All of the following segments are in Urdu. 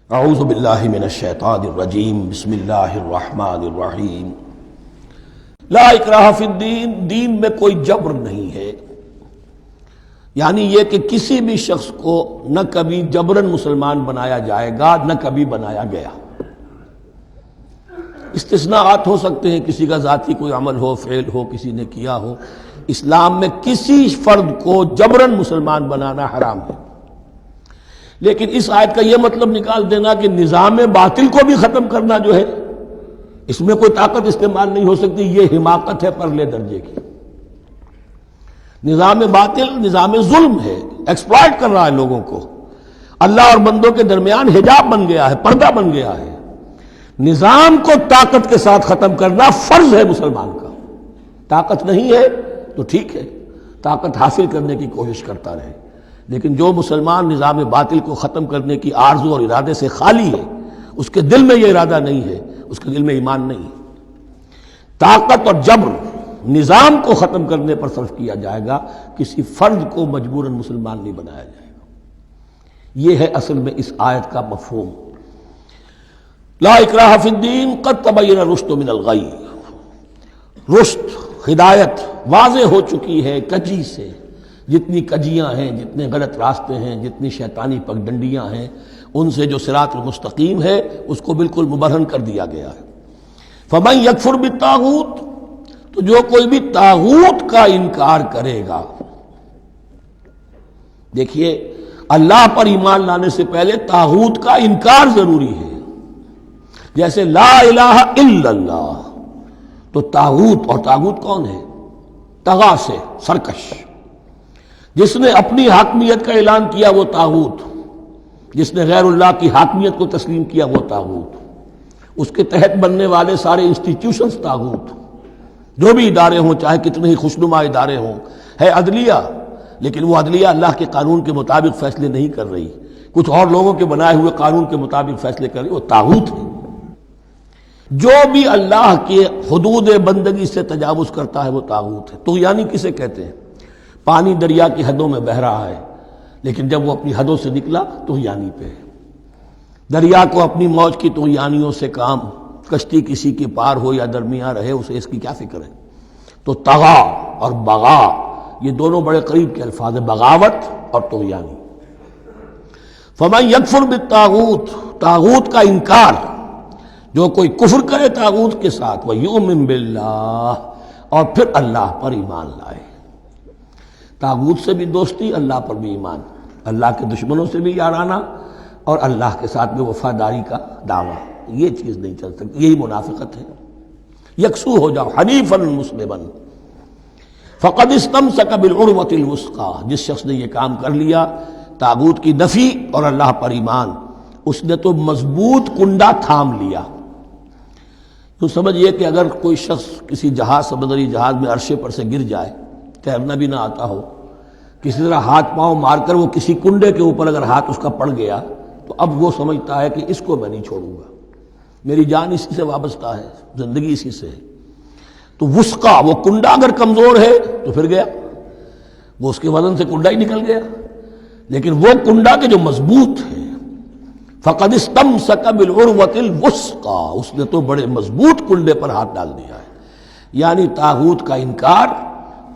اعوذ باللہ من الشیطان الرجیم بسم اللہ الرحمن الرحیم لا اکراہ فی الدین، دین میں کوئی جبر نہیں ہے، یعنی یہ کہ کسی بھی شخص کو نہ کبھی جبراً مسلمان بنایا جائے گا نہ کبھی بنایا گیا۔ استثناءات ہو سکتے ہیں، کسی کا ذاتی کوئی عمل ہو، فعل ہو، کسی نے کیا ہو۔ اسلام میں کسی فرد کو جبراً مسلمان بنانا حرام ہے، لیکن اس آیت کا یہ مطلب نکال دینا کہ نظام باطل کو بھی ختم کرنا جو ہے اس میں کوئی طاقت استعمال نہیں ہو سکتی، یہ حماقت ہے پرلے درجے کی۔ نظام باطل نظام ظلم ہے، ایکسپلائٹ کر رہا ہے لوگوں کو، اللہ اور بندوں کے درمیان حجاب بن گیا ہے، پردہ بن گیا ہے۔ نظام کو طاقت کے ساتھ ختم کرنا فرض ہے مسلمان کا۔ طاقت نہیں ہے تو ٹھیک ہے، طاقت حاصل کرنے کی کوشش کرتا رہے، لیکن جو مسلمان نظام باطل کو ختم کرنے کی آرزو اور ارادے سے خالی ہے، اس کے دل میں یہ ارادہ نہیں ہے، اس کے دل میں ایمان نہیں ہے۔ طاقت اور جبر نظام کو ختم کرنے پر صرف کیا جائے گا، کسی فرد کو مجبوراً مسلمان نہیں بنایا جائے گا۔ یہ ہے اصل میں اس آیت کا مفہوم۔ لا اکراہ فی الدین قد تبین الرشد من الغی، رشد ہدایت واضح ہو چکی ہے کجی سے۔ جتنی کجیاں ہیں، جتنے غلط راستے ہیں، جتنی شیطانی پگڈنڈیاں ہیں، ان سے جو صراط المستقیم ہے اس کو بالکل مبرہن کر دیا گیا ہے۔ فمن یکفر بالطاغوت، تو جو کوئی بھی طاغوت کا انکار کرے گا۔ دیکھیے، اللہ پر ایمان لانے سے پہلے طاغوت کا انکار ضروری ہے۔ جیسے لا الہ الا اللہ، تو طاغوت، اور طاغوت کون ہے؟ طغا سے سرکش، جس نے اپنی حاکمیت کا اعلان کیا وہ طاغوت، جس نے غیر اللہ کی حاکمیت کو تسلیم کیا وہ طاغوت، اس کے تحت بننے والے سارے انسٹیٹیوشنز طاغوت، جو بھی ادارے ہوں، چاہے کتنے ہی خوشنما ادارے ہوں۔ ہے عدلیہ، لیکن وہ عدلیہ اللہ کے قانون کے مطابق فیصلے نہیں کر رہی، کچھ اور لوگوں کے بنائے ہوئے قانون کے مطابق فیصلے کر رہی، وہ طاغوت ہے۔ جو بھی اللہ کے حدود بندگی سے تجاوز کرتا ہے وہ طاغوت ہے۔ طغیانی کسے کہتے ہیں؟ پانی دریا کی حدوں میں بہہ رہا ہے، لیکن جب وہ اپنی حدوں سے نکلا طغیانی پہ ہے۔ دریا کو اپنی موج کی طغیانیوں سے کام، کشتی کسی کے پار ہو یا درمیان رہے، اسے اس کی کیا فکر ہے؟ تو طغا اور بغا، یہ دونوں بڑے قریب کے الفاظ ہیں، بغاوت اور طغیانی۔ فمن یکفر بالطاغوت، طاغوت کا انکار، جو کوئی کفر کرے طاغوت کے ساتھ، وَيُؤْمِن بِاللَّهِ، اور پھر اللہ پر ایمان لائے۔ طاغوت سے بھی دوستی، اللہ پر بھی ایمان، اللہ کے دشمنوں سے بھی یارانہ، اور اللہ کے ساتھ بھی وفاداری کا دعویٰ، یہ چیز نہیں چل سکتی، یہی منافقت ہے۔ یکسو ہو جاؤ، حنیفا مسلما فقد استمسک بالعروۃ الوثقی، جس شخص نے یہ کام کر لیا، طاغوت کی نفی اور اللہ پر ایمان، اس نے تو مضبوط کنڈا تھام لیا۔ تو سمجھئے کہ اگر کوئی شخص کسی جہاز، سمندری جہاز میں عرشے پر سے گر جائے، تیرنا بھی نہ آتا ہو، کسی طرح ہاتھ پاؤں مار کر وہ کسی کنڈے کے اوپر اگر ہاتھ اس کا پڑ گیا، تو اب وہ سمجھتا ہے کہ اس کو میں نہیں چھوڑوں گا، میری جان اسی سے وابستہ ہے، زندگی اسی سے ہے۔ تو وثقہ، وہ کنڈا اگر کمزور ہے تو پھر گیا، وہ اس کے وزن سے کنڈا ہی نکل گیا، لیکن وہ کنڈا کے جو مضبوط ہے، فقد استمسک بالعروۃ الوثقی، اس نے تو بڑے مضبوط کنڈے پر ہاتھ ڈال دیا ہے، یعنی طاغوت کا انکار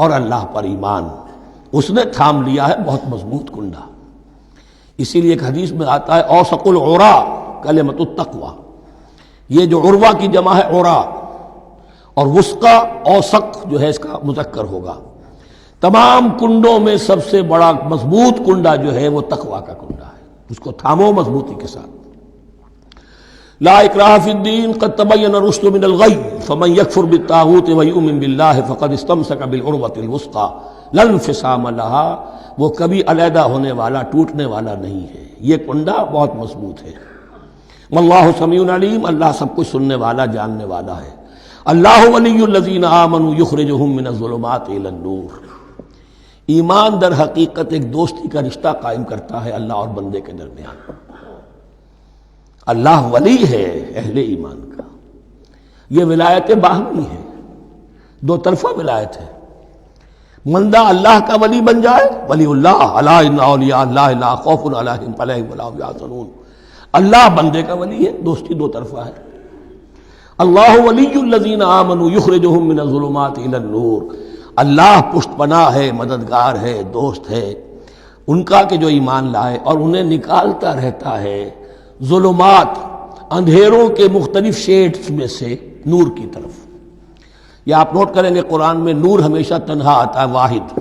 اور اللہ پر ایمان، اس نے تھام لیا ہے بہت مضبوط کنڈا۔ اسی لیے ایک حدیث میں آتا ہے اوثق العراء کلمۃ التقوی، یہ جو عروہ کی جمع ہے عراء، اور وثقہ اوثق جو ہے اس کا مذکر ہوگا۔ تمام کنڈوں میں سب سے بڑا مضبوط کنڈا جو ہے وہ تقوی کا کنڈا ہے، اس کو تھامو مضبوطی کے ساتھ۔ لا اکراہ فی الدین قد تبین الرشد من الغی فمن یکفر بالطاغوت ویؤمن باللہ فقد استمسک بالعروۃ الوثقی لا انفصام لها، وہ کبھی علیحدہ ہونے والا، ٹوٹنے والا نہیں ہے، یہ کنڈا بہت مضبوط ہے۔ واللہ سمیع علیم، اللہ سب کچھ سننے والا، جاننے والا ہے۔ اللہ ولی الذین آمنوا یخرجہم من الظلمات الی النور، ایمان در حقیقت ایک دوستی کا رشتہ قائم کرتا ہے اللہ اور بندے کے درمیان۔ اللہ ولی ہے اہل ایمان کا، یہ ولایت باہمی ہے، دو طرفہ ولایت ہے۔ بندہ اللہ کا ولی بن جائے، ولی اللہ، الا ان اولیاء اللہ لا خوف علیہم ولا هم يحزنون، اللہ بندے کا ولی ہے، دوستی دو طرفہ ہے۔ اللہ ولی الذین آمنوا یخرجہم من الظلمات الی النور، اللہ پشت پناہ ہے، مددگار ہے، دوست ہے ان کا کہ جو ایمان لائے اور انہیں نکالتا رہتا ہے ظلمات، اندھیروں کے مختلف شیڈز میں سے نور کی طرف۔ یہ آپ نوٹ کریں گے قرآن میں نور ہمیشہ تنہا آتا ہے، واحد،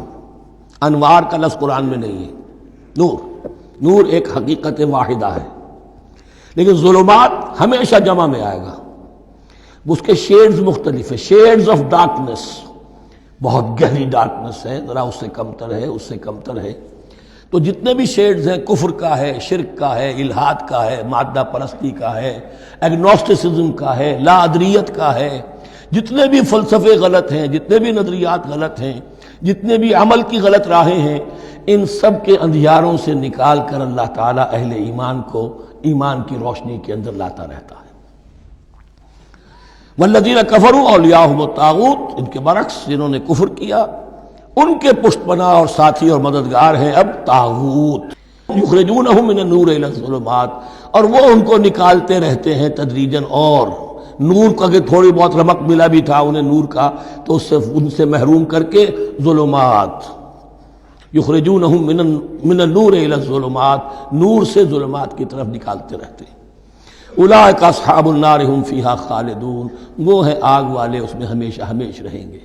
انوار کا لفظ قرآن میں نہیں ہے۔ نور ایک حقیقت واحدہ ہے، لیکن ظلمات ہمیشہ جمع میں آئے گا، اس کے شیڈز مختلف ہیں، شیڈز آف ڈارکنس، بہت گہری ڈارکنس ہے، ذرا اس سے کمتر ہے، اس سے کمتر ہے۔ تو جتنے بھی شیڈز ہیں، کفر کا ہے، شرک کا ہے، الحاد کا ہے، مادہ پرستی کا ہے، ایگنوسٹسزم کا ہے، لا ادریت کا ہے، جتنے بھی فلسفے غلط ہیں، جتنے بھی نظریات غلط ہیں، جتنے بھی عمل کی غلط راہیں ہیں، ان سب کے اندھیاروں سے نکال کر اللہ تعالیٰ اہل ایمان کو ایمان کی روشنی کے اندر لاتا رہتا ہے۔ والذین کفروا اولیاءہم الطاغوت، ان کے برعکس جنہوں نے کفر کیا ان کے پشت پناہ اور ساتھی اور مددگار ہیں اب طاغوت، یخرجونہم من النور الی الظلمات، اور وہ ان کو نکالتے رہتے ہیں تدریجاً، اور نور کا کہ تھوڑی بہت رمق ملا بھی تھا انہیں نور کا تو ان سے محروم کر کے ظلمات، یخرجونہم من النور الی الظلمات، نور سے ظلمات کی طرف نکالتے رہتے ہیں۔ اولئک اصحاب النار هم فیہا خالدون، وہ ہیں آگ والے، اس میں ہمیشہ ہمیشہ رہیں گے۔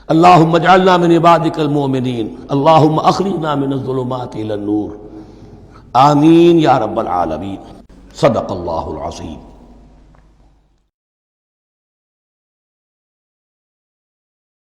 اللہم اجعلنا من عبادک المؤمنین، اللہم اخرجنا من الظلمات الی النور، آمین یا رب العالمین۔ صدق اللہ العظیم۔